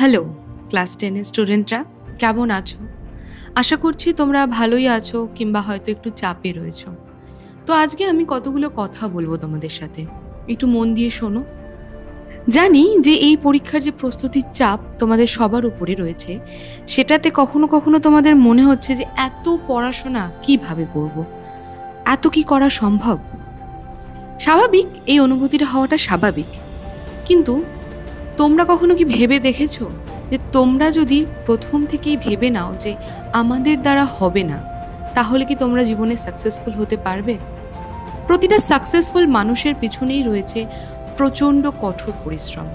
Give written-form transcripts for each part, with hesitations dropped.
Hello class 10-এর স্টুডেন্টরা, কেমন আছো? আশা করছি তোমরা ভালোই আছো কিংবা হয়তো একটু চাপে রয়েছো। তো আজকে আমি কতগুলো কথা বলবো তোমাদের সাথে, একটু মন দিয়ে শোনো। জানি যে এই পরীক্ষার যে প্রস্তুতির চাপ তোমাদের সবার উপরে রয়েছে, সেটাতে কখনো কখনো তোমাদের মনে হচ্ছে যে এত পড়াশোনা কিভাবে করব, এত কি করা সম্ভব? স্বাভাবিক, এই অনুভূতিটা হওয়াটা স্বাভাবিক। কিন্তু তোমরা কখনো কি ভেবে দেখেছো যে তোমরা যদি প্রথম থেকেই ভেবে নাও যে আমাদের দ্বারা হবে না, তাহলে কি তোমরা জীবনে সাকসেসফুল হতে পারবে? প্রতিটা সাকসেসফুল মানুষের পিছনেই রয়েছে প্রচণ্ড কঠোর পরিশ্রম,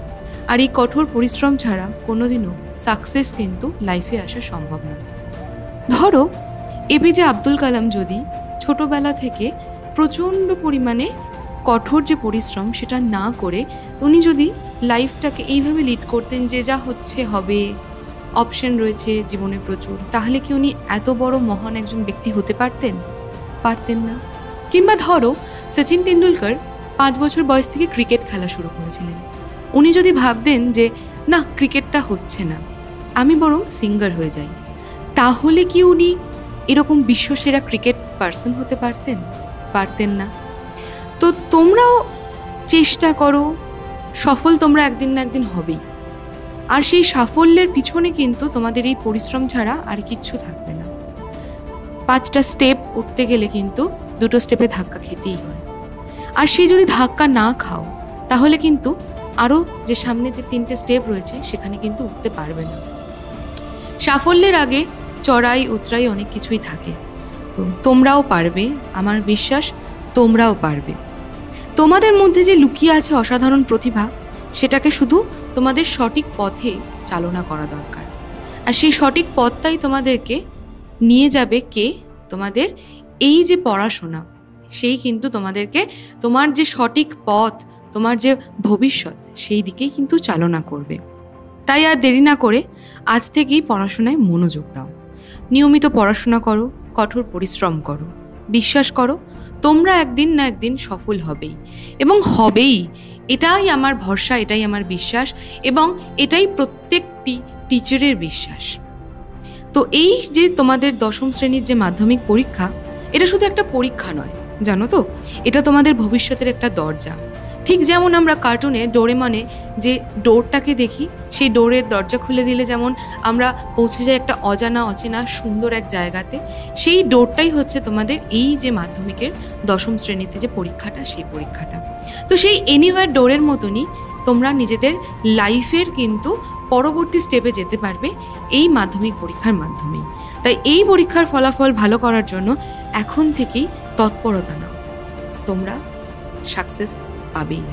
আর এই কঠোর পরিশ্রম ছাড়া কোনোদিনও সাকসেস কিন্তু লাইফে আসা সম্ভব না। ধরো এপিজে আব্দুল কালাম যদি ছোটবেলা থেকে প্রচণ্ড পরিমাণে কঠোর যে পরিশ্রম সেটা না করে উনি যদি লাইফটাকে এইভাবে লিড করতেন যে যা হচ্ছে হবে, অপশন রয়েছে জীবনে প্রচুর, তাহলে কি উনি এত বড় মহান একজন ব্যক্তি হতে পারতেন? পারতেন না। কিংবা ধরো সচিন টেন্ডুলকার 5 বছর বয়স থেকে ক্রিকেট খেলা শুরু করেছিলেন। উনি যদি ভাবতেন যে না, ক্রিকেটটা হচ্ছে না, আমি বরং সিঙ্গার হয়ে যাই, তাহলে কি উনি এরকম বিশ্বসেরা ক্রিকেট পার্সন হতে পারতেন? পারতেন না। তো তোমরাও চেষ্টা করো, সফল তোমরা একদিন না একদিন হবেই। আর সেই সাফল্যের পিছনে কিন্তু তোমাদের এই পরিশ্রম ছাড়া আর কিচ্ছু থাকবে না। 5টা স্টেপ উঠতে গেলে কিন্তু 2টো স্টেপে ধাক্কা খেতেই হয়। আর সেই যদি ধাক্কা না খাও, তাহলে কিন্তু আরও যে সামনে যে 3টে স্টেপ রয়েছে সেখানে কিন্তু উঠতে পারবে না। সাফল্যের আগে চড়াই উতরাই অনেক কিছুই থাকে। তো তোমরাও পারবে, আমার বিশ্বাস তোমরাও পারবে। তোমাদের মধ্যে যে লুকিয়ে আছে অসাধারণ প্রতিভা, সেটাকে শুধু তোমাদের সঠিক পথে চালনা করা দরকার। আর সেই সঠিক পথটাই তোমাদেরকে নিয়ে যাবে কে? তোমাদের এই যে পড়াশোনা, সেই কিন্তু তোমাদেরকে তোমার যে সঠিক পথ, তোমার যে ভবিষ্যৎ, সেই দিকেই কিন্তু চালনা করবে। তাই আর দেরি না করে আজ থেকেই পড়াশোনায় মনোযোগ দাও। নিয়মিত পড়াশোনা করো, কঠোর পরিশ্রম করো, বিশ্বাস করো তোমরা একদিন না একদিন সফল হবেই, এবং হবেই। এটাই আমার ভরসা, এটাই আমার বিশ্বাস, এবং এটাই প্রত্যেকটি টিচারের বিশ্বাস। তো এই যে তোমাদের 10ম শ্রেণীর যে মাধ্যমিক পরীক্ষা, এটা শুধু একটা পরীক্ষা নয়, জানো তো, এটা তোমাদের ভবিষ্যতের একটা দরজা। ঠিক যেমন আমরা কার্টুনে ডোরেমনে যে ডোরটাকে দেখি, সেই ডোরের দরজা খুলে দিলে যেমন আমরা পৌঁছে যাই একটা অজানা অচেনা সুন্দর এক জায়গাতে, সেই ডোরটাই হচ্ছে তোমাদের এই যে মাধ্যমিকের 10ম শ্রেণীতে যে পরীক্ষাটা, সেই পরীক্ষাটা। তো সেই এনিওয়ার ডোরের মতনই তোমরা নিজেদের লাইফের কিন্তু পরবর্তী স্টেপে যেতে পারবে এই মাধ্যমিক পরীক্ষার মাধ্যমেই। তাই এই পরীক্ষার ফলাফল ভালো করার জন্য এখন থেকেই তৎপরতা নাও, তোমরা সাকসেস পাবেই।